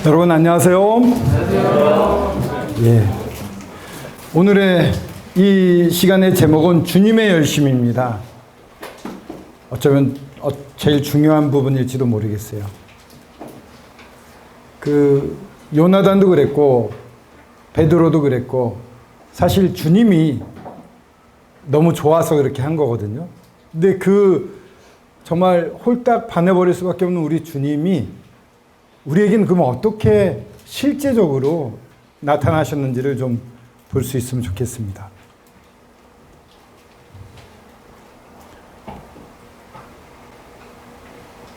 여러분 안녕하세요. 안녕하세요. 예. 오늘의 이 시간의 제목은 주님의 열심입니다. 어쩌면 제일 중요한 부분일지도 모르겠어요. 요나단도 그랬고 베드로도 그랬고 사실 주님이 너무 좋아서 그렇게 한 거거든요. 근데 정말 홀딱 반해버릴 수밖에 없는 우리 주님이 우리에게는 그러면 어떻게 실제적으로 나타나셨는지를 좀 볼 수 있으면 좋겠습니다.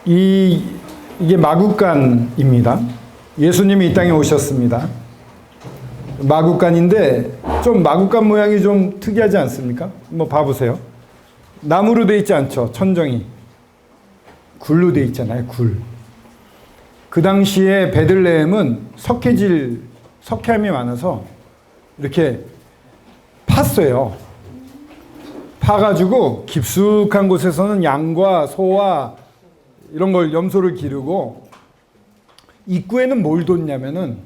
이게 마국간입니다. 예수님이 이 땅에 오셨습니다. 마국간인데 좀 마국간 모양이 좀 특이하지 않습니까? 한번 봐보세요. 나무로 돼 있지 않죠? 천정이. 굴로 돼 있잖아요. 굴. 그 당시에 베들레헴은 석회암이 많아서 이렇게 팠어요. 파가지고 깊숙한 곳에서는 양과 소와 이런 걸 염소를 기르고 입구에는 뭘 뒀냐면은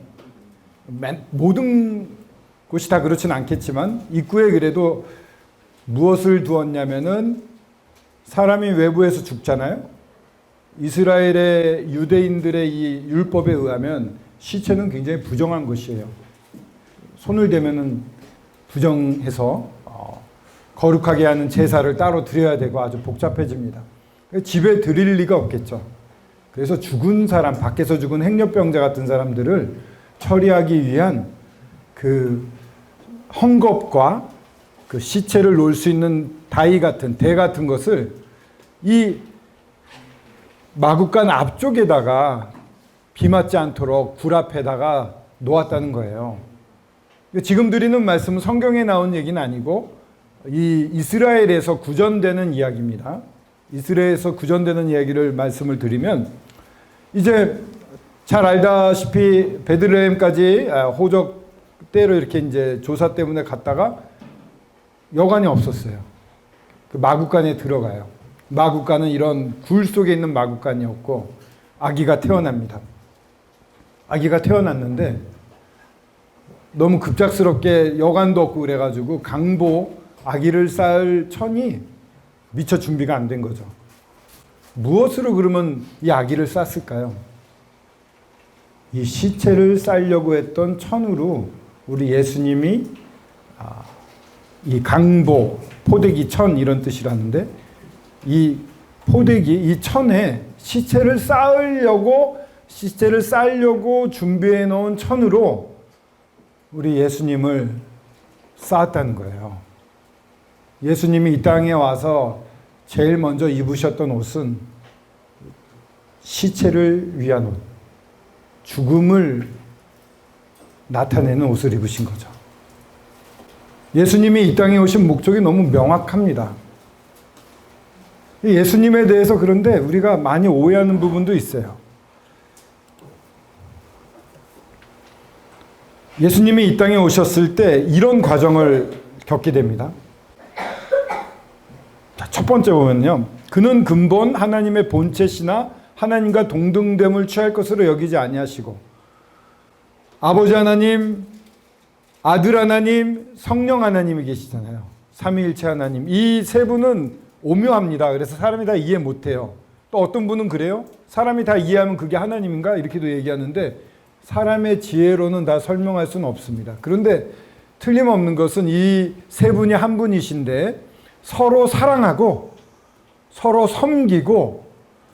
모든 곳이 다 그렇지는 않겠지만 입구에 그래도 무엇을 두었냐면은 사람이 외부에서 죽잖아요. 이스라엘의 유대인들의 이 율법에 의하면 시체는 굉장히 부정한 것이에요. 손을 대면은 부정해서 거룩하게 하는 제사를 따로 드려야 되고 아주 복잡해집니다. 집에 드릴 리가 없겠죠. 그래서 죽은 사람, 밖에서 죽은 행렬병자 같은 사람들을 처리하기 위한 그 헝겊과 그 시체를 놓을 수 있는 다이 같은 대 같은 것을 이 마국간 앞쪽에다가 비 맞지 않도록 굴 앞에다가 놓았다는 거예요. 지금 드리는 말씀은 성경에 나온 얘기는 아니고 이 이스라엘에서 구전되는 이야기입니다. 이스라엘에서 구전되는 이야기를 말씀을 드리면 이제 잘 알다시피 베들레헴까지 호적 때로 이렇게 이제 조사 때문에 갔다가 여관이 없었어요. 그 마국간에 들어가요. 마국간은 이런 굴 속에 있는 마국간이었고 아기가 태어납니다. 아기가 태어났는데 너무 급작스럽게 여관도 없고 그래가지고 강보 아기를 쌓을 천이 미처 준비가 안 된 거죠. 무엇으로 그러면 이 아기를 쌌을까요? 이 시체를 쌓으려고 했던 천으로 우리 예수님이 이 강보, 포대기 천 이런 뜻이라는데 이 포대기, 이 천에 시체를 쌓으려고 준비해 놓은 천으로 우리 예수님을 쌓았다는 거예요. 예수님이 이 땅에 와서 제일 먼저 입으셨던 옷은 시체를 위한 옷, 죽음을 나타내는 옷을 입으신 거죠. 예수님이 이 땅에 오신 목적이 너무 명확합니다. 예수님에 대해서 그런데 우리가 많이 오해하는 부분도 있어요. 예수님이 이 땅에 오셨을 때 이런 과정을 겪게 됩니다. 첫 번째 보면요. 그는 근본 하나님의 본체시나 하나님과 동등됨을 취할 것으로 여기지 아니하시고 아버지 하나님, 아들 하나님, 성령 하나님이 계시잖아요. 삼위일체 하나님. 이 세 분은 오묘합니다. 그래서 사람이 다 이해 못해요. 또 어떤 분은 그래요. 사람이 다 이해하면 그게 하나님인가? 이렇게도 얘기하는데 사람의 지혜로는 다 설명할 수는 없습니다. 그런데 틀림없는 것은 이 세 분이 한 분이신데 서로 사랑하고 서로 섬기고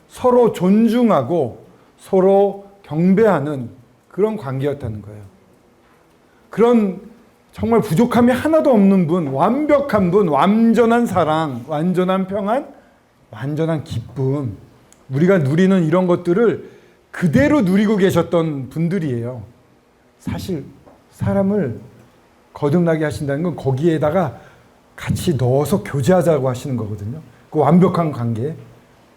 서로 존중하고 서로 경배하는 그런 관계였다는 거예요. 그런 정말 부족함이 하나도 없는 분, 완벽한 분, 완전한 사랑, 완전한 평안, 완전한 기쁨. 우리가 누리는 이런 것들을 그대로 누리고 계셨던 분들이에요. 사실 사람을 거듭나게 하신다는 건 거기에다가 같이 넣어서 교제하자고 하시는 거거든요. 그 완벽한 관계.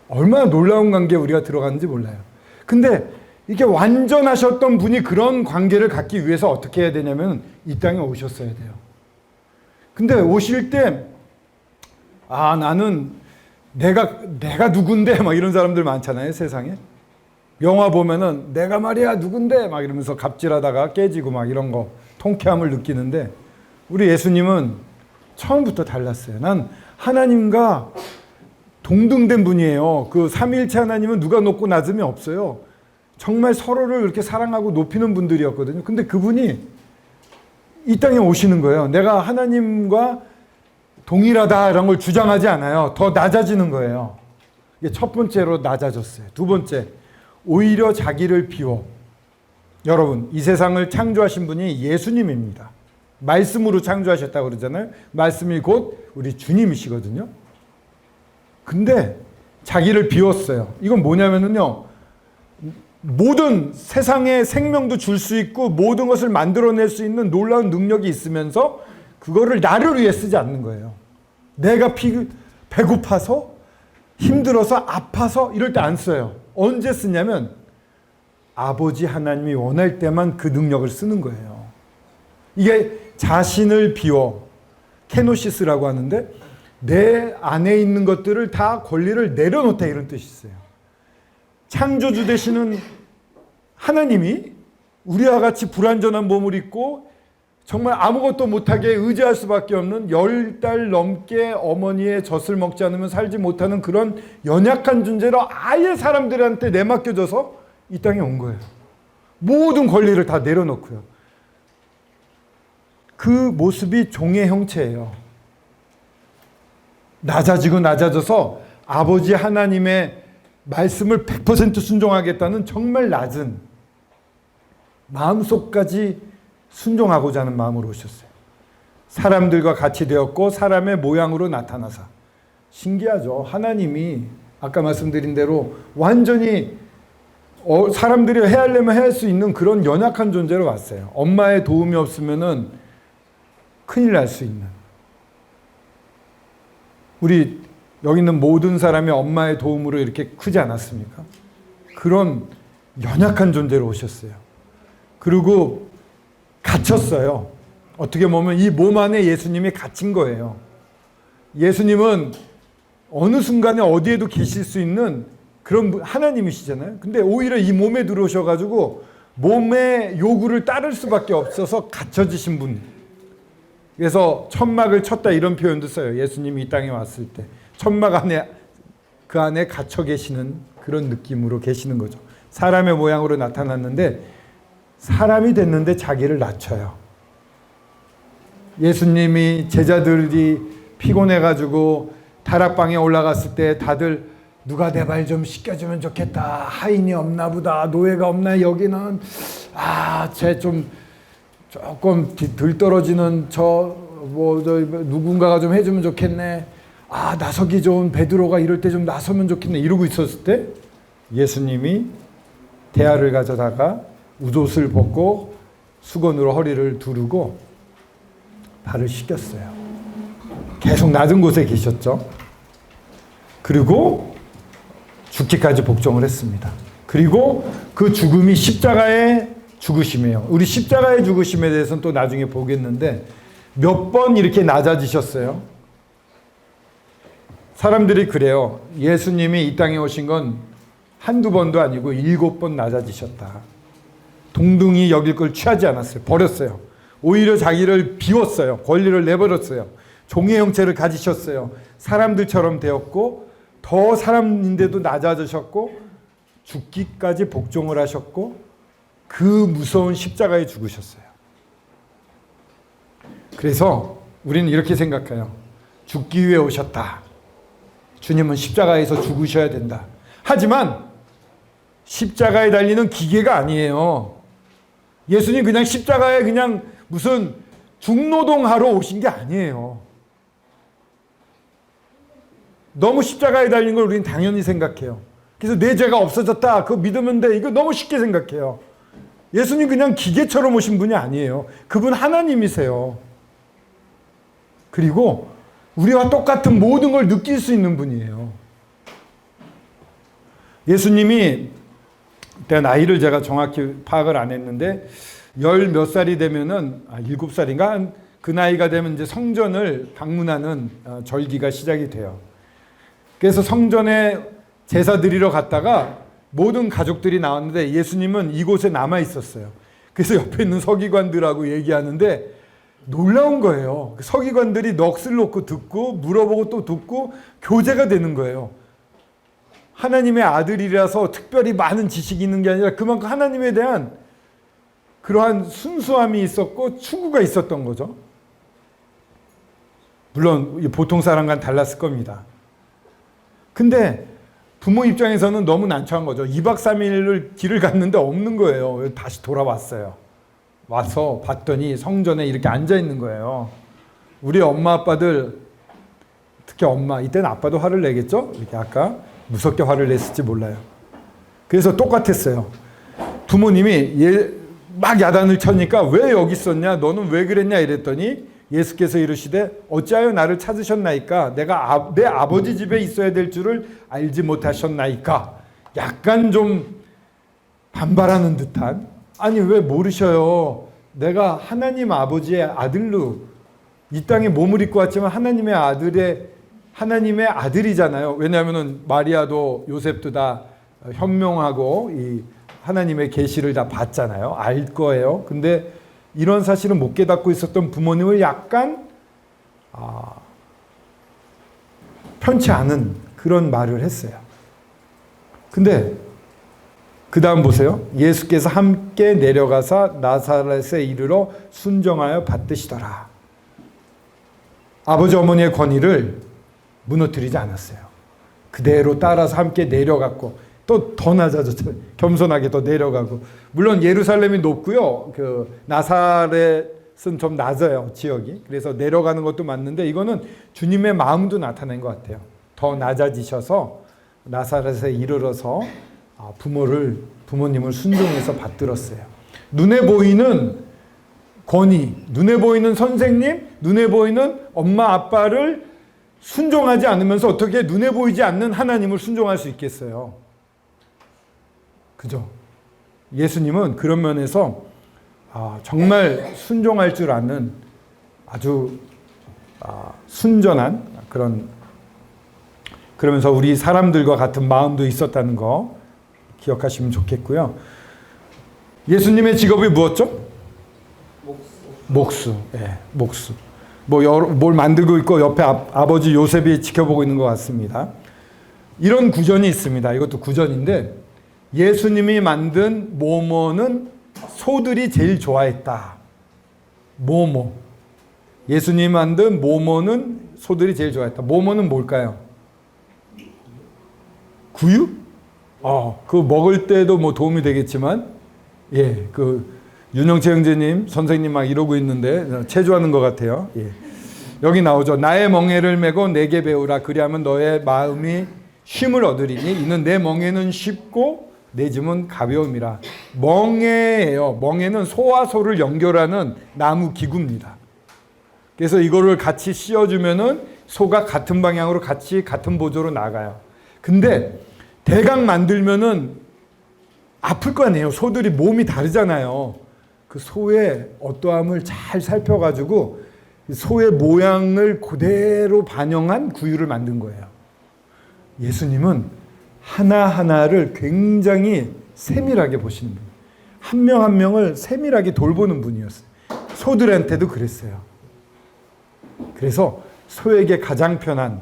얼마나 놀라운 관계에 우리가 들어갔는지 몰라요. 근데 이렇게 완전하셨던 분이 그런 관계를 갖기 위해서 어떻게 해야 되냐면 이 땅에 오셨어야 돼요. 근데 오실 때 나는 내가 누군데 막 이런 사람들 많잖아요, 세상에. 영화 보면은 내가 말이야 누군데 막 이러면서 갑질하다가 깨지고 막 이런 거 통쾌함을 느끼는데 우리 예수님은 처음부터 달랐어요. 난 하나님과 동등된 분이에요. 그 삼위일체 하나님은 누가 높고 낮음이 없어요. 정말 서로를 이렇게 사랑하고 높이는 분들이었거든요. 근데 그분이 이 땅에 오시는 거예요. 내가 하나님과 동일하다 이런 걸 주장하지 않아요. 더 낮아지는 거예요. 이게 첫 번째로 낮아졌어요. 두 번째, 오히려 자기를 비워. 여러분, 이 세상을 창조하신 분이 예수님입니다. 말씀으로 창조하셨다고 그러잖아요. 말씀이 곧 우리 주님이시거든요. 근데 자기를 비웠어요. 이건 뭐냐면요. 모든 세상에 생명도 줄 수 있고 모든 것을 만들어낼 수 있는 놀라운 능력이 있으면서 그거를 나를 위해 쓰지 않는 거예요. 내가 배고파서 힘들어서 아파서 이럴 때 안 써요. 언제 쓰냐면 아버지 하나님이 원할 때만 그 능력을 쓰는 거예요. 이게 자신을 비워 케노시스라고 하는데 내 안에 있는 것들을 다 권리를 내려놓다 이런 뜻이 있어요. 창조주 되시는 하나님이 우리와 같이 불완전한 몸을 입고 정말 아무것도 못하게 의지할 수밖에 없는 10달 넘게 어머니의 젖을 먹지 않으면 살지 못하는 그런 연약한 존재로 아예 사람들한테 내맡겨져서 이 땅에 온 거예요. 모든 권리를 다 내려놓고요. 그 모습이 종의 형체예요. 낮아지고 낮아져서 아버지 하나님의 말씀을 100% 순종하겠다는 정말 낮은 마음속까지 순종하고자 하는 마음으로 오셨어요. 사람들과 같이 되었고 사람의 모양으로 나타나사. 신기하죠. 하나님이 아까 말씀드린 대로 완전히 사람들이 헤아려면 헤아릴 수 있는 그런 연약한 존재로 왔어요. 엄마의 도움이 없으면은 큰일 날 수 있는. 우리 여기 있는 모든 사람이 엄마의 도움으로 이렇게 크지 않았습니까? 그런 연약한 존재로 오셨어요. 그리고 갇혔어요. 어떻게 보면 이 몸 안에 예수님이 갇힌 거예요. 예수님은 어느 순간에 어디에도 계실 수 있는 그런 하나님이시잖아요. 근데 오히려 이 몸에 들어오셔가지고 몸의 요구를 따를 수밖에 없어서 갇혀지신 분. 그래서 천막을 쳤다 이런 표현도 써요. 예수님이 이 땅에 왔을 때. 천막 안에 그 안에 갇혀 계시는 그런 느낌으로 계시는 거죠. 사람의 모양으로 나타났는데 사람이 됐는데 자기를 낮춰요. 예수님이 제자들이 피곤해가지고 다락방에 올라갔을 때 다들 누가 내 발 좀 씻겨주면 좋겠다. 하인이 없나 보다. 노예가 없나. 여기는 쟤 좀 조금 덜 떨어지는 누군가가 좀 해주면 좋겠네. 나서기 좋은 베드로가 이럴 때 좀 나서면 좋겠네. 이러고 있었을 때 예수님이 대야를 가져다가 웃옷을 벗고 수건으로 허리를 두르고 발을 씻겼어요. 계속 낮은 곳에 계셨죠. 그리고 죽기까지 복종을 했습니다. 그리고 그 죽음이 십자가의 죽으심이에요. 우리 십자가의 죽으심에 대해서는 또 나중에 보겠는데 몇 번 이렇게 낮아지셨어요. 사람들이 그래요. 예수님이 이 땅에 오신 건 한두 번도 아니고 7번 낮아지셨다. 동등히 여길 걸 취하지 않았어요. 버렸어요. 오히려 자기를 비웠어요. 권리를 내버렸어요. 종의 형체를 가지셨어요. 사람들처럼 되었고 더 사람인데도 낮아지셨고 죽기까지 복종을 하셨고 그 무서운 십자가에 죽으셨어요. 그래서 우리는 이렇게 생각해요. 죽기 위해 오셨다. 주님은 십자가에서 죽으셔야 된다. 하지만 십자가에 달리는 기계가 아니에요. 예수님 그냥 십자가에 그냥 무슨 중노동하러 오신 게 아니에요. 너무 십자가에 달린 걸 우리는 당연히 생각해요. 그래서 내 죄가 없어졌다. 그거 믿으면 돼. 이거 너무 쉽게 생각해요. 예수님 그냥 기계처럼 오신 분이 아니에요. 그분 하나님이세요. 그리고 우리와 똑같은 모든 걸 느낄 수 있는 분이에요. 예수님이 그때 나이를 제가 정확히 파악을 안 했는데 10몇 살이 되면은 7살인가 그 나이가 되면 이제 성전을 방문하는 절기가 시작이 돼요. 그래서 성전에 제사 드리러 갔다가 모든 가족들이 나왔는데 예수님은 이곳에 남아 있었어요. 그래서 옆에 있는 서기관들하고 얘기하는데 놀라운 거예요. 서기관들이 넋을 놓고 듣고 물어보고 또 듣고 교제가 되는 거예요. 하나님의 아들이라서 특별히 많은 지식이 있는 게 아니라 그만큼 하나님에 대한 그러한 순수함이 있었고 추구가 있었던 거죠. 물론 보통 사람과는 달랐을 겁니다. 근데 부모 입장에서는 너무 난처한 거죠. 2박 3일을 길을 갔는데 없는 거예요. 다시 돌아왔어요. 와서 봤더니 성전에 이렇게 앉아 있는 거예요. 우리 엄마 아빠들, 특히 엄마, 이때는 아빠도 화를 내겠죠? 이렇게 아까 무섭게 화를 냈을지 몰라요. 그래서 똑같았어요. 부모님이 막 야단을 쳐니까 왜 여기 있었냐? 너는 왜 그랬냐? 이랬더니 예수께서 이르시되 어찌하여 나를 찾으셨나이까? 내가 내 아버지 집에 있어야 될 줄을 알지 못하셨나이까? 약간 좀 반발하는 듯한, 아니 왜 모르셔요? 내가 하나님 아버지의 아들로 이 땅에 몸을 입고 왔지만 하나님의 아들이잖아요. 왜냐하면 마리아도 요셉도 다 현명하고 이 하나님의 계시를 다 봤잖아요. 알 거예요. 근데 이런 사실을 못 깨닫고 있었던 부모님을 약간 편치 않은 그런 말을 했어요. 근데 그 다음 보세요. 예수께서 함께 내려가사 나사렛에 이르러 순정하여 받드시더라. 아버지 어머니의 권위를 무너뜨리지 않았어요. 그대로 따라서 함께 내려갔고 또 더 낮아졌죠. 겸손하게 더 내려가고. 물론 예루살렘이 높고요. 그 나사렛은 좀 낮아요. 지역이. 그래서 내려가는 것도 맞는데 이거는 주님의 마음도 나타낸 것 같아요. 더 낮아지셔서 나사렛에 이르러서 부모님을 순종해서 받들었어요. 눈에 보이는 권위, 눈에 보이는 선생님, 눈에 보이는 엄마 아빠를 순종하지 않으면서 어떻게 눈에 보이지 않는 하나님을 순종할 수 있겠어요? 그죠? 예수님은 그런 면에서 정말 순종할 줄 아는 아주 순전한 그러면서 우리 사람들과 같은 마음도 있었다는 거 기억하시면 좋겠고요. 예수님의 직업이 무엇죠? 목수. 예, 목수. 뭘 만들고 있고 옆에 아버지 요셉이 지켜보고 있는 것 같습니다. 이런 구전이 있습니다. 이것도 구전인데 예수님이 만든 모모는 소들이 제일 좋아했다. 모모. 예수님이 만든 모모는 소들이 제일 좋아했다. 모모는 뭘까요? 구유? 그거 먹을 때도 뭐 도움이 되겠지만, 예, 윤영채 형제님, 선생님 막 이러고 있는데 체조하는 것 같아요. 예. 여기 나오죠. 나의 멍에를 메고 내게 배우라. 그리하면 너의 마음이 쉼을 얻으리니 이는 내 멍에는 쉽고 내 짐은 가벼움이라. 멍에예요. 멍에는 소와 소를 연결하는 나무 기구입니다. 그래서 이거를 같이 씌워주면은 소가 같은 방향으로 같은 보조로 나가요. 근데 대강 만들면은 아플 거 아니에요. 소들이 몸이 다르잖아요. 그 소의 어떠함을 잘 살펴가지고 소의 모양을 그대로 반영한 구유를 만든 거예요. 예수님은 하나하나를 굉장히 세밀하게 보시는 분. 한 명 한 명을 세밀하게 돌보는 분이었어요. 소들한테도 그랬어요. 그래서 소에게 가장 편한,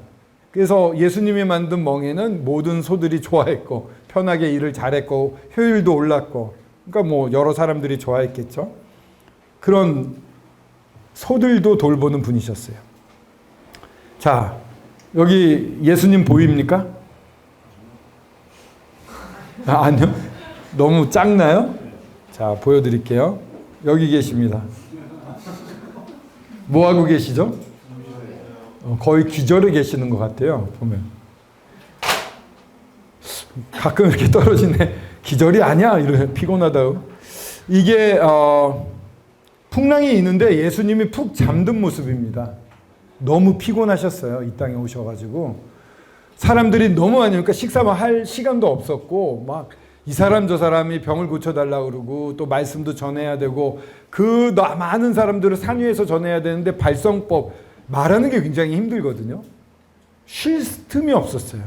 그래서 예수님이 만든 멍에는 모든 소들이 좋아했고 편하게 일을 잘했고 효율도 올랐고, 그러니까 뭐 여러 사람들이 좋아했겠죠. 그런 소들도 돌보는 분이셨어요. 자, 여기 예수님 보입니까? 아니요. 너무 작나요? 자, 보여드릴게요. 여기 계십니다. 뭐 하고 계시죠? 거의 기절해 계시는 것 같아요. 보면 가끔 이렇게 떨어지네. 기절이 아니야. 이렇게 피곤하다고. 이게 풍랑이 있는데 예수님이 푹 잠든 모습입니다. 너무 피곤하셨어요. 이 땅에 오셔가지고 사람들이 너무 많으니까 식사만 할 시간도 없었고 막 이 사람 저 사람이 병을 고쳐달라고 그러고 또 말씀도 전해야 되고 그 많은 사람들을 산 위에서 전해야 되는데 발성법 말하는 게 굉장히 힘들거든요. 쉴 틈이 없었어요.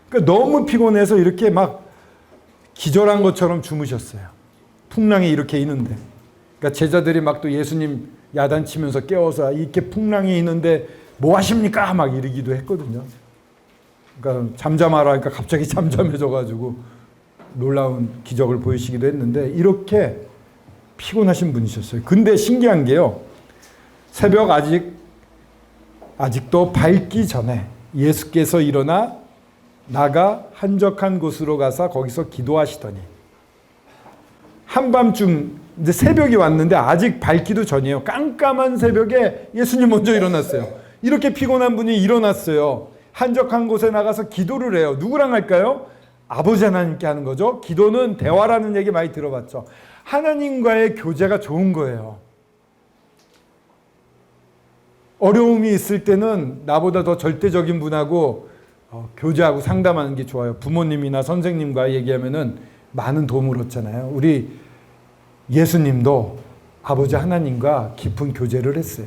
그러니까 너무 피곤해서 이렇게 막 기절한 것처럼 주무셨어요. 풍랑이 이렇게 있는데. 그러니까 제자들이 막 또 예수님 야단치면서 깨워서 이렇게 풍랑이 있는데 뭐 하십니까? 막 이러기도 했거든요. 그러니까 잠잠하라 하니까 갑자기 잠잠해져가지고 놀라운 기적을 보이시기도 했는데 이렇게 피곤하신 분이셨어요. 근데 신기한 게요. 새벽 아직도 밝기 전에 예수께서 일어나 나가 한적한 곳으로 가서 거기서 기도하시더니 한밤중 이제 새벽이 왔는데 아직 밝기도 전이에요. 깜깜한 새벽에 예수님 먼저 일어났어요. 이렇게 피곤한 분이 일어났어요. 한적한 곳에 나가서 기도를 해요. 누구랑 할까요? 아버지 하나님께 하는 거죠. 기도는 대화라는 얘기 많이 들어봤죠. 하나님과의 교제가 좋은 거예요. 어려움이 있을 때는 나보다 더 절대적인 분하고 교제하고 상담하는 게 좋아요. 부모님이나 선생님과 얘기하면은 많은 도움을 얻잖아요. 우리 예수님도 아버지 하나님과 깊은 교제를 했어요.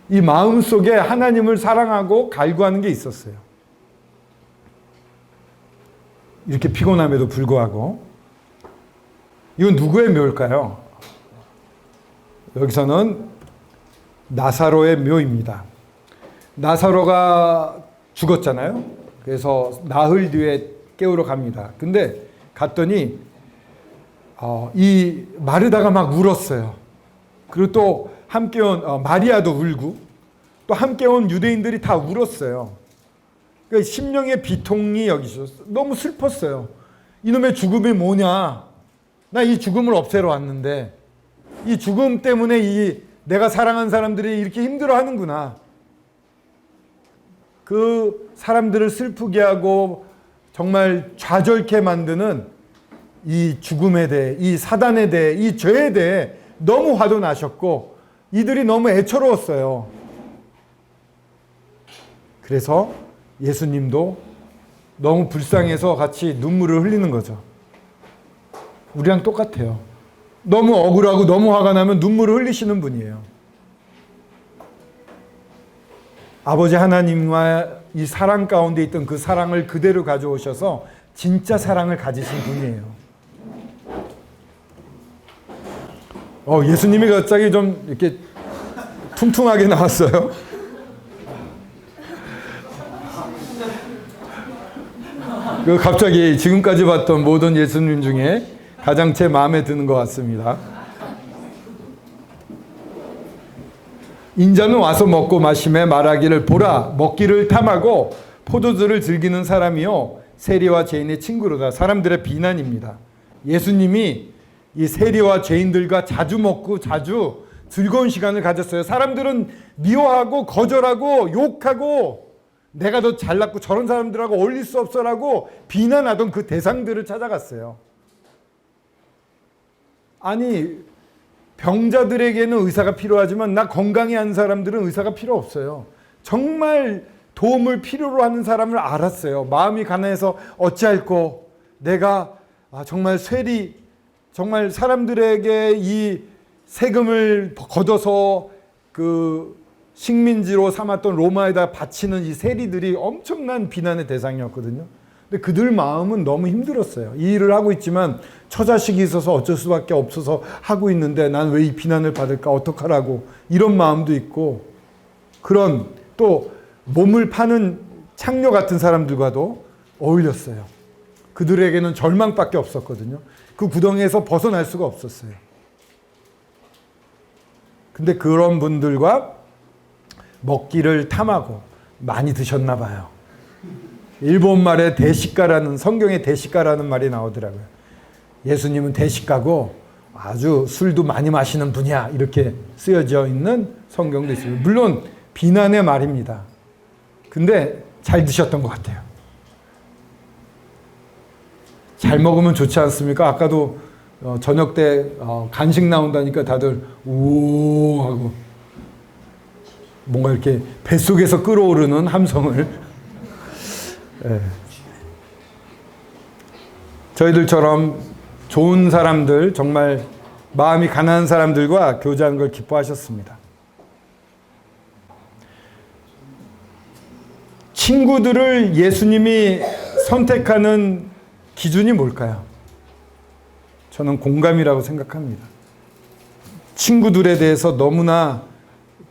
이 마음속에 하나님을 사랑하고 갈구하는 게 있었어요. 이렇게 피곤함에도 불구하고. 이건 누구의 묘일까요? 여기서는 나사로의 묘입니다. 나사로가 죽었잖아요. 그래서 나흘 뒤에 깨우러 갑니다. 근데 갔더니 이 마르다가 막 울었어요. 그리고 또 함께 온 마리아도 울고 또 함께 온 유대인들이 다 울었어요. 그러니까 심령의 비통이 여기 있었어요. 너무 슬펐어요. 이놈의 죽음이 뭐냐? 나 이 죽음을 없애러 왔는데 이 죽음 때문에 이 내가 사랑한 사람들이 이렇게 힘들어하는구나. 그 사람들을 슬프게 하고 정말 좌절케 만드는 이 죽음에 대해, 이 사단에 대해, 이 죄에 대해 너무 화도 나셨고 이들이 너무 애처로웠어요. 그래서 예수님도 너무 불쌍해서 같이 눈물을 흘리는 거죠. 우리랑 똑같아요. 너무 억울하고 너무 화가 나면 눈물을 흘리시는 분이에요. 아버지 하나님과 이 사랑 가운데 있던 그 사랑을 그대로 가져오셔서 진짜 사랑을 가지신 분이에요. 예수님이 갑자기 좀 이렇게 퉁퉁하게 나왔어요. 갑자기 지금까지 봤던 모든 예수님 중에 가장 제 마음에 드는 것 같습니다. 인자는 와서 먹고 마시매 말하기를 보라 먹기를 탐하고 포도주를 즐기는 사람이요 세리와 죄인의 친구로다. 사람들의 비난입니다. 예수님이 이 세리와 죄인들과 자주 먹고 자주 즐거운 시간을 가졌어요. 사람들은 미워하고 거절하고 욕하고 내가 더 잘났고 저런 사람들하고 어울릴 수 없어라고 비난하던 그 대상들을 찾아갔어요. 아니 병자들에게는 의사가 필요하지만 나 건강해하는 사람들은 의사가 필요 없어요. 정말 도움을 필요로 하는 사람을 알았어요. 마음이 가난해서 어찌할꼬 내가 정말 정말 사람들에게 이 세금을 걷어서 그 식민지로 삼았던 로마에다 바치는 이 세리들이 엄청난 비난의 대상이었거든요. 근데 그들 마음은 너무 힘들었어요. 이 일을 하고 있지만 처자식이 있어서 어쩔 수밖에 없어서 하고 있는데 난 왜 이 비난을 받을까 어떡하라고 이런 마음도 있고 그런 또 몸을 파는 창녀 같은 사람들과도 어울렸어요. 그들에게는 절망밖에 없었거든요. 그 구덩이에서 벗어날 수가 없었어요. 근데 그런 분들과 먹기를 탐하고 많이 드셨나 봐요. 일본말에 대식가라는 성경에 대식가라는 말이 나오더라고요. 예수님은 대식가고 아주 술도 많이 마시는 분이야 이렇게 쓰여져 있는 성경도 있습니다. 물론 비난의 말입니다. 근데 잘 드셨던 것 같아요. 잘 먹으면 좋지 않습니까? 아까도 저녁 때 간식 나온다니까 다들 오 하고 뭔가 이렇게 뱃속에서 끓어오르는 함성을 저희들처럼 좋은 사람들 정말 마음이 가난한 사람들과 교제하는 걸 기뻐하셨습니다. 친구들을 예수님이 선택하는 기준이 뭘까요? 저는 공감이라고 생각합니다. 친구들에 대해서 너무나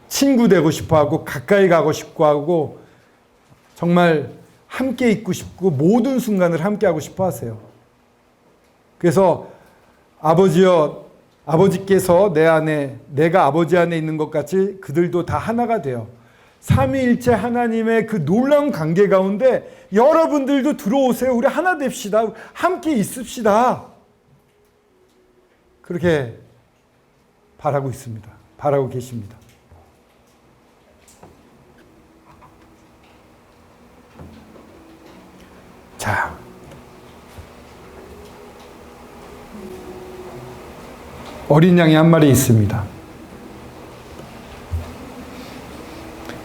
친구 되고 싶어 하고 가까이 가고 싶고 하고 정말 함께 있고 싶고 모든 순간을 함께 하고 싶어 하세요. 그래서 아버지여, 아버지께서 내 안에, 내가 아버지 안에 있는 것 같이 그들도 다 하나가 돼요. 삼위일체 하나님의 그 놀라운 관계 가운데 여러분들도 들어오세요. 우리 하나 됩시다. 함께 있읍시다. 그렇게 바라고 있습니다. 바라고 계십니다. 자, 어린 양이 한 마리 있습니다.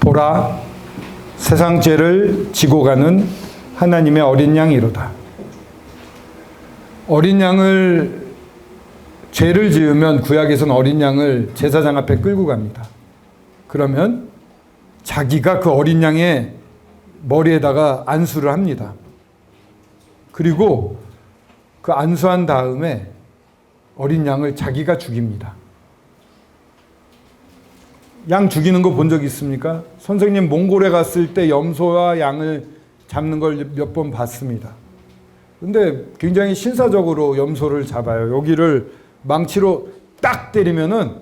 보라, 세상 죄를 지고 가는 하나님의 어린 양이로다. 어린 양을 죄를 지으면 구약에서는 어린 양을 제사장 앞에 끌고 갑니다. 그러면 자기가 그 어린 양의 머리에다가 안수를 합니다. 그리고 그 안수한 다음에 어린 양을 자기가 죽입니다. 양 죽이는 거 본 적 있습니까? 선생님 몽골에 갔을 때 염소와 양을 잡는 걸 몇 번 봤습니다. 근데 굉장히 신사적으로 염소를 잡아요. 여기를 망치로 딱 때리면은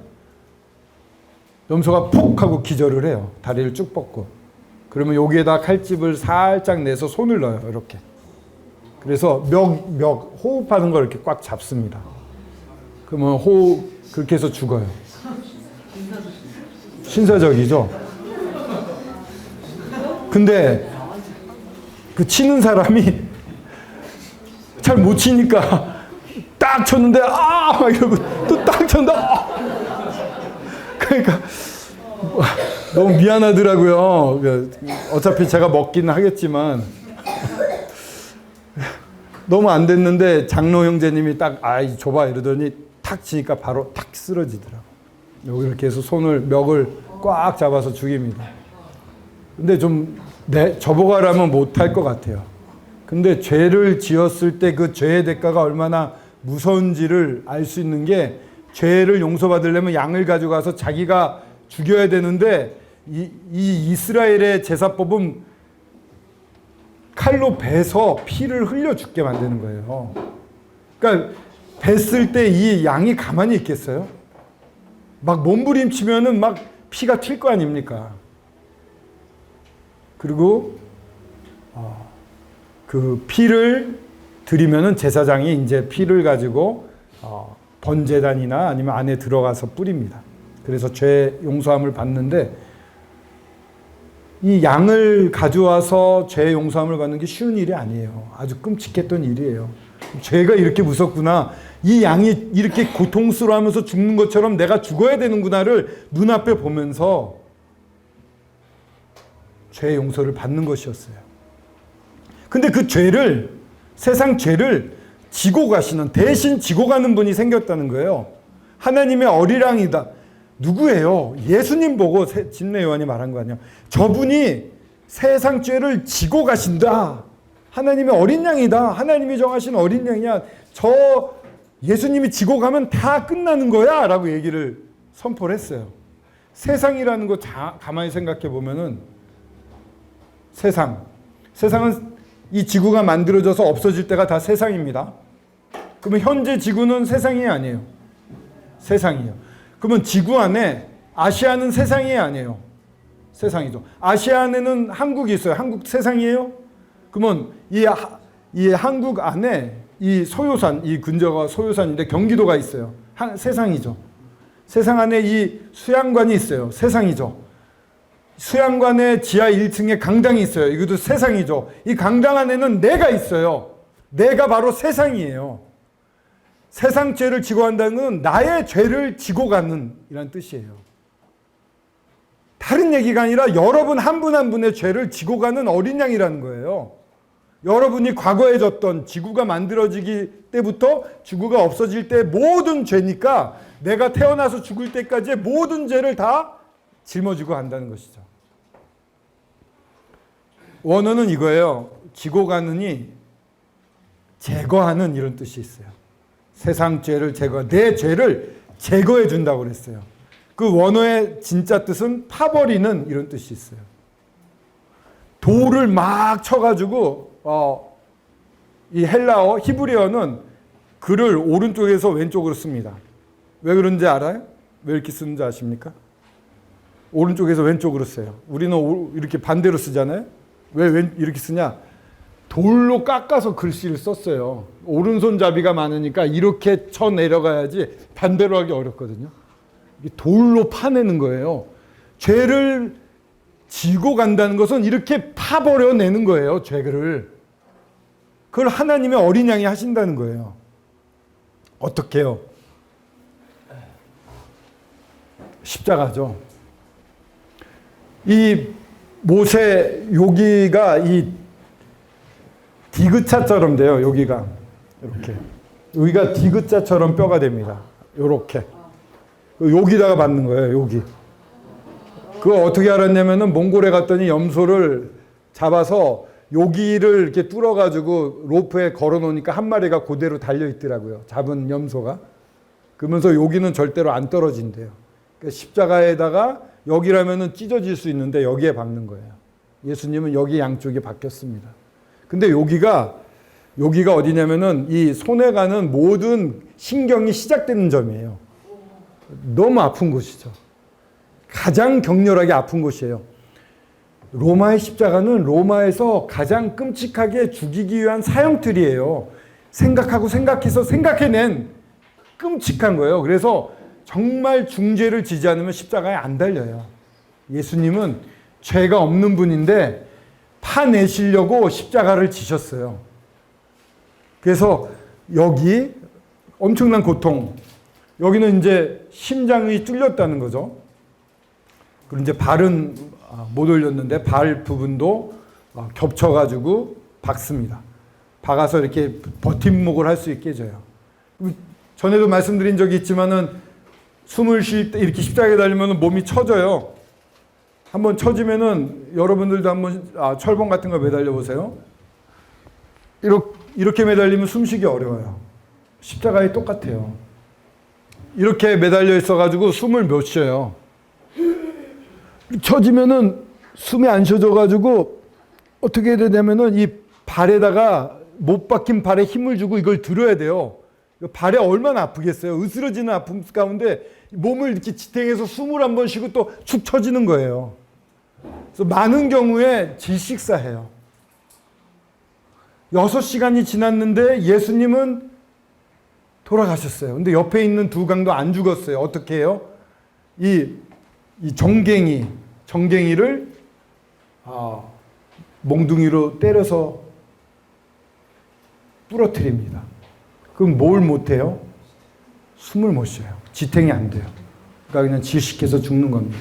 염소가 푹 하고 기절을 해요. 다리를 쭉 뻗고. 그러면 여기에다 칼집을 살짝 내서 손을 넣어요. 이렇게. 그래서 호흡하는 걸 이렇게 꽉 잡습니다. 그러면 그렇게 해서 죽어요. 신사적이죠? 근데 그 치는 사람이 잘 못 치니까 딱 쳤는데 막 이러고 또 딱 쳤는데 그러니까 너무 미안하더라고요. 어차피 제가 먹기는 하겠지만 너무 안 됐는데 장로 형제님이 딱 줘봐 이러더니 탁 치니까 바로 탁 쓰러지더라고요. 여기 이렇게 해서 멱을 꽉 잡아서 죽입니다. 근데 좀 저보가라면 못할 것 같아요. 근데 죄를 지었을 때 그 죄의 대가가 얼마나 무서운지를 알 수 있는 게 죄를 용서받으려면 양을 가져가서 자기가 죽여야 되는데 이 이스라엘의 제사법은 칼로 베서 피를 흘려 죽게 만드는 거예요. 그러니까 뱄을 때 이 양이 가만히 있겠어요? 막 몸부림치면은 막 피가 튈 거 아닙니까? 그리고 그 피를 드리면은 제사장이 이제 피를 가지고 번제단이나 아니면 안에 들어가서 뿌립니다. 그래서 죄 용서함을 받는데 이 양을 가져와서 죄 용서함을 받는 게 쉬운 일이 아니에요. 아주 끔찍했던 일이에요. 죄가 이렇게 무섭구나. 이 양이 이렇게 고통스러워하면서 죽는 것처럼 내가 죽어야 되는구나를 눈앞에 보면서 죄 용서를 받는 것이었어요. 근데 그 죄를, 세상 죄를 지고 가시는, 대신 지고 가는 분이 생겼다는 거예요. 하나님의 어리랑이다. 누구예요? 예수님 보고 진례 요한이 말한 거 아니야. 저분이 세상 죄를 지고 가신다. 하나님의 어린 양이다. 하나님이 정하신 어린 양이야. 저 예수님이 지고 가면 다 끝나는 거야 라고 얘기를 선포를 했어요. 세상이라는 거 가만히 생각해 보면은 세상은 이 지구가 만들어져서 없어질 때가 다 세상입니다. 그러면 현재 지구는 세상이 아니에요. 세상이에요. 그러면 지구 안에 아시아는 세상이 아니에요. 세상이죠. 아시아 안에는 한국이 있어요. 한국 세상이에요? 그러면 이 한국 안에 이 소요산, 이 근저가 소요산인데 경기도가 있어요. 세상이죠. 세상 안에 이 수양관이 있어요. 세상이죠. 수양관의 지하 1층에 강당이 있어요. 이것도 세상이죠. 이 강당 안에는 내가 있어요. 내가 바로 세상이에요. 세상 죄를 지고 간다는 건 나의 죄를 지고 가는 이란 뜻이에요. 다른 얘기가 아니라 여러분 한 분 한 분의 죄를 지고 가는 어린 양이라는 거예요. 여러분이 과거에 졌던 지구가 만들어지기 때부터 지구가 없어질 때 모든 죄니까 내가 태어나서 죽을 때까지의 모든 죄를 다 짊어지고 간다는 것이죠. 원어는 이거예요. 지고 가느니 제거하는 이런 뜻이 있어요. 세상 죄를 내 죄를 제거해 준다고 그랬어요. 그 원어의 진짜 뜻은 파버리는 이런 뜻이 있어요. 돌을 막 쳐가지고 이 헬라어 히브리어는 글을 오른쪽에서 왼쪽으로 씁니다. 왜 그런지 알아요? 왜 이렇게 쓰는지 아십니까? 오른쪽에서 왼쪽으로 써요. 우리는 이렇게 반대로 쓰잖아요. 왜 이렇게 쓰냐? 돌로 깎아서 글씨를 썼어요. 오른손잡이가 많으니까 이렇게 쳐 내려가야지 반대로 하기 어렵거든요. 돌로 파내는 거예요. 죄를 지고 간다는 것은 이렇게 파버려내는 거예요. 죄를. 그걸 하나님의 어린 양이 하신다는 거예요. 어떻게 해요? 십자가죠. 이 모세 여기가 이 디귿자처럼 돼요. 여기가 이렇게 여기가 디귿자처럼 뼈가 됩니다. 이렇게 여기다가 받는 거예요. 여기. 그거 어떻게 알았냐면은 몽골에 갔더니 염소를 잡아서 여기를 이렇게 뚫어가지고 로프에 걸어놓으니까 한 마리가 그대로 달려 있더라고요. 잡은 염소가. 그러면서 여기는 절대로 안 떨어진대요. 그러니까 십자가에다가 여기라면은 찢어질 수 있는데 여기에 박는 거예요. 예수님은 여기 양쪽에 박혔습니다. 근데 여기가 어디냐면은 이 손에 가는 모든 신경이 시작되는 점이에요. 너무 아픈 곳이죠. 가장 격렬하게 아픈 곳이에요. 로마의 십자가는 로마에서 가장 끔찍하게 죽이기 위한 사형틀이에요. 생각해서 생각해낸 끔찍한 거예요. 그래서 정말 중죄를 지지 않으면 십자가에 안 달려요. 예수님은 죄가 없는 분인데 파내시려고 십자가를 지셨어요. 그래서 여기 엄청난 고통, 여기는 이제 심장이 뚫렸다는 거죠. 그리고 이제 발은 못 올렸는데 발 부분도 겹쳐가지고 박습니다. 박아서 이렇게 버팀목을 할 수 있게 해줘요. 전에도 말씀드린 적이 있지만은 숨을 쉴 때 이렇게 십자가에 달리면 몸이 처져요. 한번 처지면은 여러분들도 한번 철봉 같은 거 매달려 보세요. 이렇게 매달리면 숨쉬기 어려워요. 십자가에 똑같아요. 이렇게 매달려 있어가지고 숨을 못 쉬어요. 처지면은 숨이 안 쉬어져가지고 어떻게 해야 되냐면은 이 발에다가 못 박힌 발에 힘을 주고 이걸 들어야 돼요. 발에 얼마나 아프겠어요. 으스러지는 아픔 가운데 몸을 이렇게 지탱해서 숨을 한 번 쉬고 또 축 처지는 거예요. 그래서 많은 경우에 질식사해요. 6시간이 지났는데 예수님은 돌아가셨어요. 근데 옆에 있는 두 강도 안 죽었어요. 어떻게 해요? 이 정갱이를 몽둥이로 때려서 부러뜨립니다. 그럼 뭘 못해요? 숨을 못 쉬어요. 지탱이 안 돼요. 그러니까 그냥 질식해서 죽는 겁니다.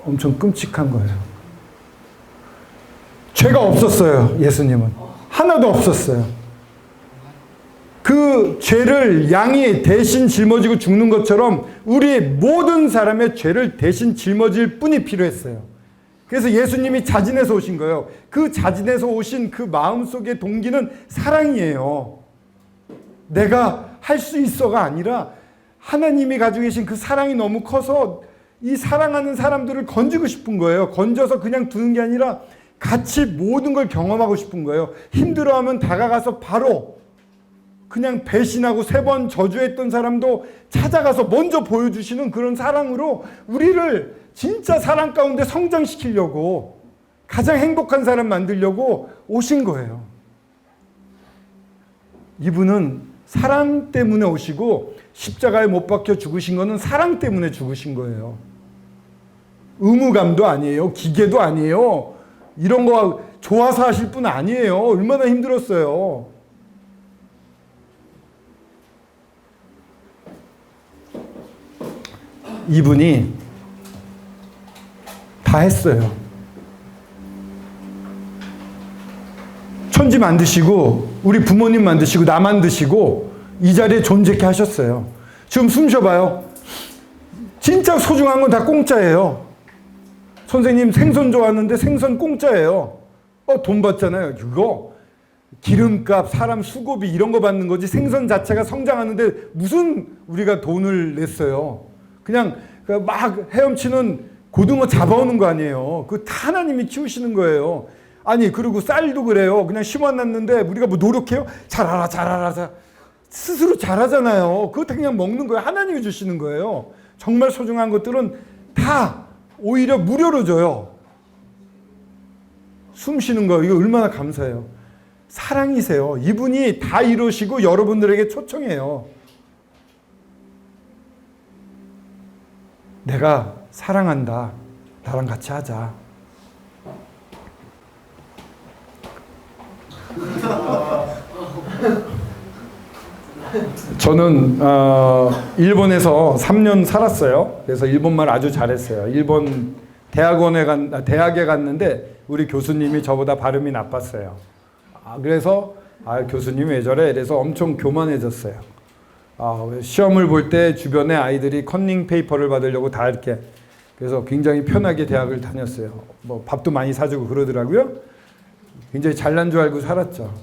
엄청 끔찍한 거예요. 죄가 없었어요. 예수님은. 하나도 없었어요. 그 죄를 양이 대신 짊어지고 죽는 것처럼 우리 모든 사람의 죄를 대신 짊어질 뿐이 필요했어요. 그래서 예수님이 자진해서 오신 거예요. 그 자진해서 오신 그 마음속의 동기는 사랑이에요. 내가 할 수 있어가 아니라 하나님이 가지고 계신 그 사랑이 너무 커서 이 사랑하는 사람들을 건지고 싶은 거예요. 건져서 그냥 두는 게 아니라 같이 모든 걸 경험하고 싶은 거예요. 힘들어하면 다가가서 바로 그냥 배신하고 3번 저주했던 사람도 찾아가서 먼저 보여주시는 그런 사랑으로 우리를 진짜 사랑 가운데 성장시키려고, 가장 행복한 사람 만들려고 오신 거예요. 이분은 사랑 때문에 오시고 십자가에 못 박혀 죽으신 거는 사랑 때문에 죽으신 거예요. 의무감도 아니에요. 기계도 아니에요. 이런 거 좋아서 하실 분 아니에요. 얼마나 힘들었어요. 이분이 다 했어요. 천지 만드시고 우리 부모님 만드시고 나 만드시고 이 자리에 존재케 하셨어요. 지금 숨 쉬어봐요. 진짜 소중한 건 다 공짜예요. 선생님 생선 좋아하는데 생선 공짜예요. 돈 받잖아요. 그거 기름값, 사람 수고비 이런 거 받는 거지 생선 자체가 성장하는데 무슨 우리가 돈을 냈어요. 그냥 막 헤엄치는 고등어 잡아오는 거 아니에요. 그거 다 하나님이 키우시는 거예요. 아니 그리고 쌀도 그래요. 그냥 심어놨는데 우리가 뭐 노력해요? 자라라 스스로 자라잖아요. 그거 다 그냥 먹는 거예요. 하나님이 주시는 거예요. 정말 소중한 것들은 다 오히려 무료로 줘요. 숨 쉬는 거 이거 얼마나 감사해요. 사랑이세요. 이분이 다 이루시고 여러분들에게 초청해요. 내가 사랑한다. 나랑 같이 하자. 저는 일본에서 3년 살았어요. 그래서 일본말 아주 잘했어요. 일본 대학에 갔는데 우리 교수님이 저보다 발음이 나빴어요. 그래서 교수님 왜 저래? 그래서 엄청 교만해졌어요. 시험을 볼 때 주변에 아이들이 컨닝 페이퍼를 받으려고 다 이렇게 그래서 굉장히 편하게 대학을 다녔어요. 뭐 밥도 많이 사주고 그러더라고요. 굉장히 잘난 줄 알고 살았죠.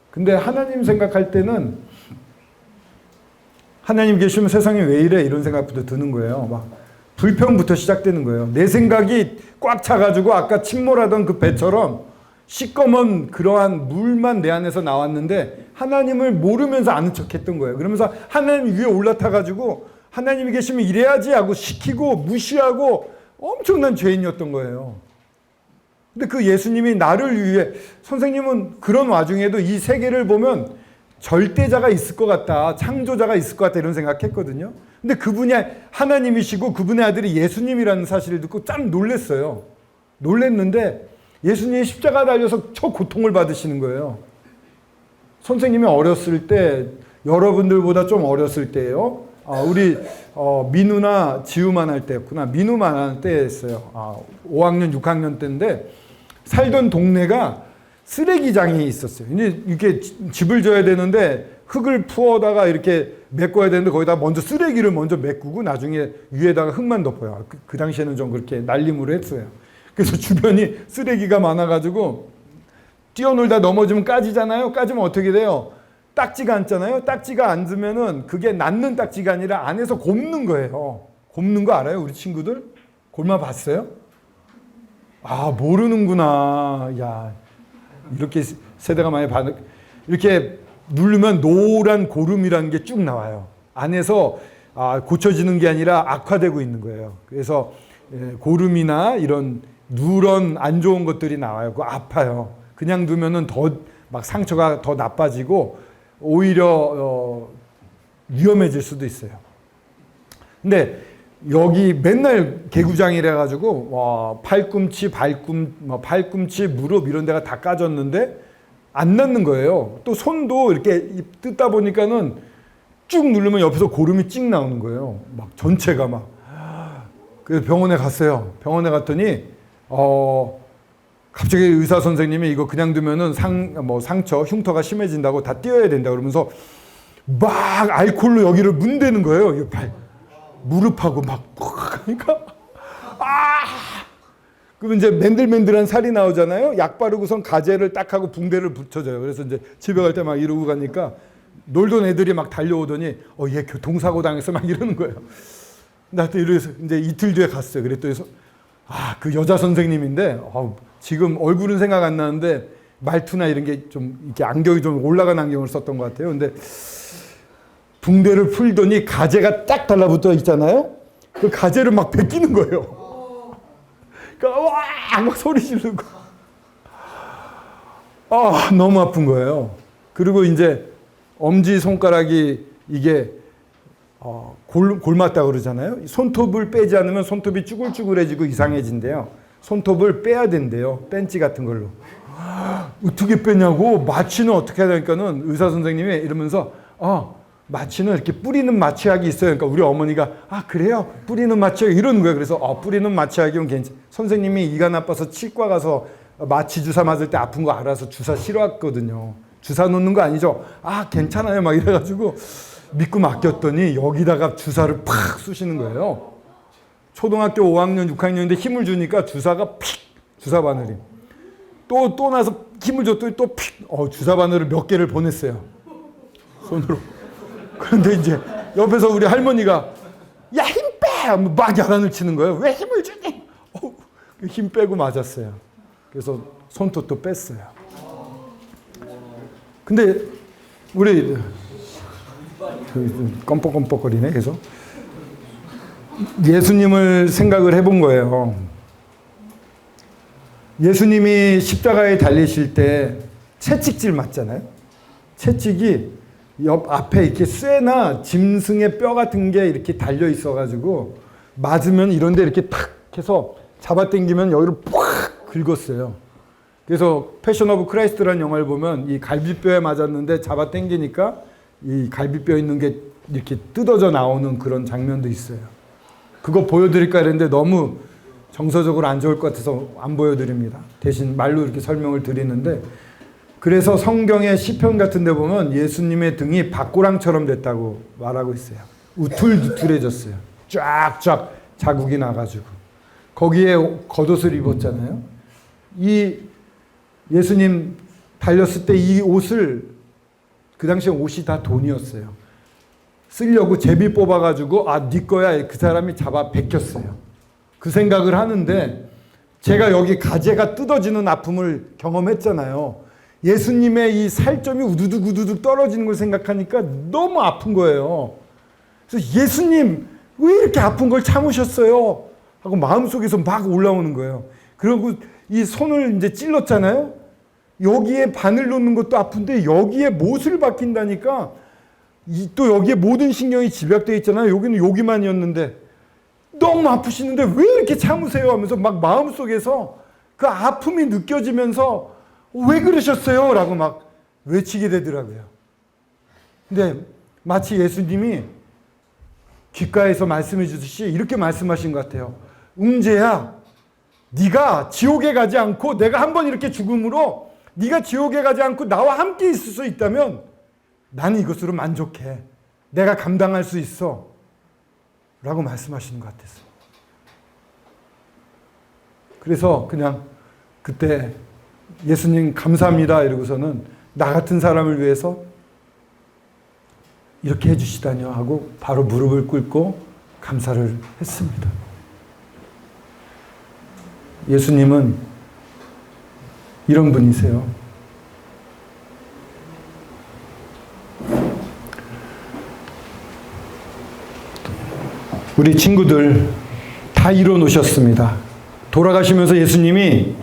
근데 하나님 생각할 때는 하나님 계시면 세상이 왜 이래? 이런 생각부터 드는 거예요. 막 불평부터 시작되는 거예요. 내 생각이 꽉 차가지고 아까 침몰하던 그 배처럼 시꺼먼 그러한 물만 내 안에서 나왔는데 하나님을 모르면서 아는 척했던 거예요. 그러면서 하나님 위에 올라타가지고 하나님이 계시면 이래야지 하고 시키고 무시하고 엄청난 죄인이었던 거예요. 근데 그 예수님이 나를 위해 선생님은 그런 와중에도 이 세계를 보면 절대자가 있을 것 같다. 창조자가 있을 것 같다. 이런 생각했거든요. 근데 그분이 하나님이시고 그분의 아들이 예수님이라는 사실을 듣고 참 놀랐어요. 놀랐는데 예수님이 십자가 달려서 저 고통을 받으시는 거예요. 선생님이 어렸을 때 여러분들보다 좀 어렸을 때예요. 우리 민우나 지우만 할 때였구나. 민우만 할 때였어요. 5학년 6학년 때인데 살던 동네가 쓰레기장이 있었어요. 이제 이렇게 집을 져야 되는데 흙을 부어다가 이렇게 메꿔야 되는데 거기다 먼저 쓰레기를 먼저 메꾸고 나중에 위에다가 흙만 덮어요. 그 당시에는 좀 그렇게 날림으로 했어요. 그래서 주변이 쓰레기가 많아가지고 뛰어놀다 넘어지면 까지잖아요. 까지면 어떻게 돼요? 딱지가 앉잖아요. 딱지가 앉으면은 그게 낫는 딱지가 아니라 안에서 곱는 거예요. 곱는 거 알아요? 우리 친구들? 골마 봤어요? 모르는구나. 야, 이렇게 세대가 많이 받는 이렇게 누르면 노란 고름이라는 게 쭉 나와요. 안에서 고쳐지는 게 아니라 악화되고 있는 거예요. 그래서 고름이나 이런 누런 안 좋은 것들이 나와요. 그거 아파요. 그냥 두면은 더 막 상처가 더 나빠지고 오히려 위험해질 수도 있어요. 근데 여기 맨날 개구장이라 가지고 팔꿈치, 팔꿈치, 무릎 이런 데가 다 까졌는데 안 낫는 거예요. 또 손도 이렇게 뜯다 보니까는 쭉 누르면 옆에서 고름이 찍 나오는 거예요. 막 전체가 막. 그래서 병원에 갔어요. 병원에 갔더니 갑자기 의사 선생님이 이거 그냥 두면은 상처, 흉터가 심해진다고 다 띄어야 된다 그러면서 막 알코올로 여기를 문대는 거예요. 이 무릎하고 막 그러니까 그러면 이제 맨들맨들한 살이 나오잖아요. 약 바르고선 가재를 딱 하고 붕대를 붙여줘요. 그래서 이제 집에 갈 때 막 이러고 가니까 놀던 애들이 막 달려오더니 얘 교통사고 당해서 막 이러는 거예요. 나한테 이래서 이제 이틀 뒤에 갔어요. 그랬더니 그 여자 선생님인데 지금 얼굴은 생각 안 나는데 말투나 이런 게 좀 이렇게 안경이 좀 올라간 안경을 썼던 것 같아요. 근데 붕대를 풀더니 가재가 딱 달라붙어 있잖아요. 그 가재를 막 베끼는 거예요. 그러니까 막 소리 지르고 너무 아픈 거예요. 그리고 이제 엄지 손가락이 이게 골맞다 그러잖아요. 손톱을 빼지 않으면 손톱이 쭈글쭈글해지고 이상해진대요. 손톱을 빼야 된대요. 벤치 같은 걸로. 어떻게 빼냐고. 마취는 어떻게 해야 되니까는 의사 선생님이 이러면서 마취는 이렇게 뿌리는 마취약이 있어요. 그러니까 우리 어머니가 그래요? 뿌리는 마취약 이러는 거예요. 그래서 뿌리는 마취약이면 괜찮. 선생님이 이가 나빠서 치과 가서 마취 주사 맞을 때 아픈 거 알아서 주사 싫어했거든요. 주사 놓는 거 아니죠? 괜찮아요. 막 이래가지고 믿고 맡겼더니 여기다가 주사를 팍 쑤시는 거예요. 초등학교 5학년, 6학년인데 힘을 주니까 주사가 픽! 주사 바늘이. 또 나서 힘을 줬더니 또 픽! 주사 바늘을 몇 개를 보냈어요. 손으로. 그런데 이제 옆에서 우리 할머니가 야, 힘 빼! 막 야단을 치는 거예요. 왜 힘을 주니? 힘 빼고 맞았어요. 그래서 손톱 또 뺐어요. 근데 우리 껌뻑껌뻑거리네 계속. 예수님을 생각을 해본 거예요. 예수님이 십자가에 달리실 때 채찍질 맞잖아요. 채찍이 옆 앞에 이렇게 쇠나 짐승의 뼈 같은 게 이렇게 달려 있어가지고 맞으면 이런데 이렇게 탁 해서 잡아당기면 여기를 팍 긁었어요. 그래서 패션 오브 크라이스트라는 영화를 보면 이 갈비뼈에 맞았는데 잡아당기니까 이 갈비뼈 있는 게 이렇게 뜯어져 나오는 그런 장면도 있어요. 그거 보여드릴까 했는데 너무 정서적으로 안 좋을 것 같아서 안 보여드립니다. 대신 말로 이렇게 설명을 드리는데, 그래서 성경의 시편 같은 데 보면 예수님의 등이 박고랑처럼 됐다고 말하고 있어요. 우툴우툴해졌어요. 쫙쫙 자국이 나가지고. 거기에 겉옷을 입었잖아요. 이 예수님 달렸을 때 이 옷을, 그 당시에 옷이 다 돈이었어요. 쓰려고 제비 뽑아가지고 네 거야, 그 사람이 잡아 베꼈어요. 그 생각을 하는데, 제가 여기 가재가 뜯어지는 아픔을 경험했잖아요. 예수님의 이 살점이 우두둑 우두둑 떨어지는 걸 생각하니까 너무 아픈 거예요. 그래서 예수님 왜 이렇게 아픈 걸 참으셨어요? 하고 마음속에서 막 올라오는 거예요. 그리고 이 손을 이제 찔렀잖아요. 여기에 바늘 놓는 것도 아픈데 여기에 못을 박힌다니까, 또 여기에 모든 신경이 집약되어 있잖아요. 여기는 여기만이었는데 너무 아프시는데 왜 이렇게 참으세요? 하면서 막 마음속에서 그 아픔이 느껴지면서 왜 그러셨어요? 라고 막 외치게 되더라고요. 근데 마치 예수님이 귓가에서 말씀해 주듯이 이렇게 말씀하신 것 같아요. 응제야, 네가 지옥에 가지 않고 내가 한번 이렇게 죽음으로 네가 지옥에 가지 않고 나와 함께 있을 수 있다면 나는 이것으로 만족해. 내가 감당할 수 있어. 라고 말씀하시는 것 같았어요. 그래서 그냥 그때 예수님 감사합니다 이러고서는 나 같은 사람을 위해서 이렇게 해주시다뇨 하고 바로 무릎을 꿇고 감사를 했습니다. 예수님은 이런 분이세요. 우리 친구들 다 이뤄 놓으셨습니다. 돌아가시면서 예수님이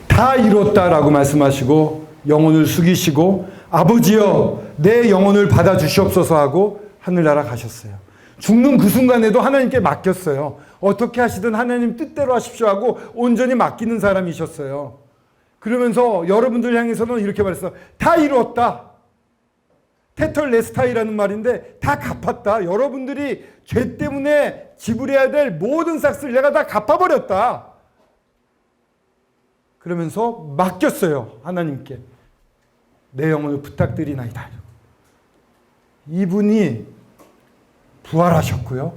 다 이뤘다라고 말씀하시고 영혼을 숙이시고 아버지여 내 영혼을 받아 주시옵소서 하고 하늘나라 가셨어요. 죽는 그 순간에도 하나님께 맡겼어요. 어떻게 하시든 하나님 뜻대로 하십시오 하고 온전히 맡기는 사람이셨어요. 그러면서 여러분들 향해서는 이렇게 말했어요. 다 이루었다. 테털레스타이라는 말인데 다 갚았다. 여러분들이 죄 때문에 지불해야 될 모든 삭스를 내가 다 갚아버렸다. 그러면서 맡겼어요. 하나님께. 내 영혼을 부탁드리나이다. 이분이 부활하셨고요.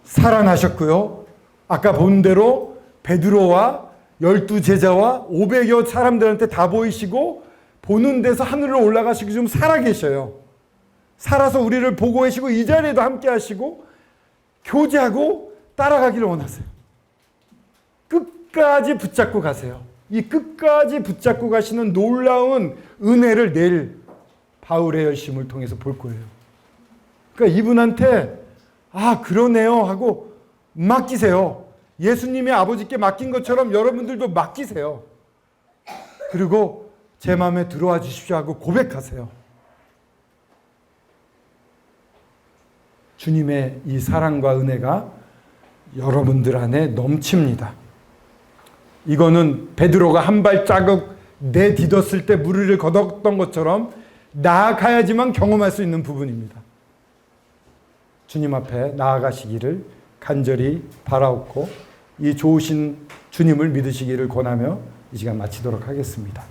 살아나셨고요. 아까 본 대로 베드로와 12제자와 500여 사람들한테 다 보이시고 보는 데서 하늘로 올라가시고 좀 살아계셔요. 살아서 우리를 보고 계시고 이 자리에도 함께 하시고 교제하고 따라가기를 원하세요. 끝까지 붙잡고 가세요. 이 끝까지 붙잡고 가시는 놀라운 은혜를 내일 바울의 열심을 통해서 볼 거예요. 그러니까 이분한테 그러네요 하고 맡기세요. 예수님이 아버지께 맡긴 것처럼 여러분들도 맡기세요. 그리고 제 마음에 들어와 주십시오 하고 고백하세요. 주님의 이 사랑과 은혜가 여러분들 안에 넘칩니다. 이거는 베드로가 한 발자국 내디뎠을 때 무리를 걷었던 것처럼 나아가야지만 경험할 수 있는 부분입니다. 주님 앞에 나아가시기를 간절히 바라옵고 이 좋으신 주님을 믿으시기를 권하며 이 시간 마치도록 하겠습니다.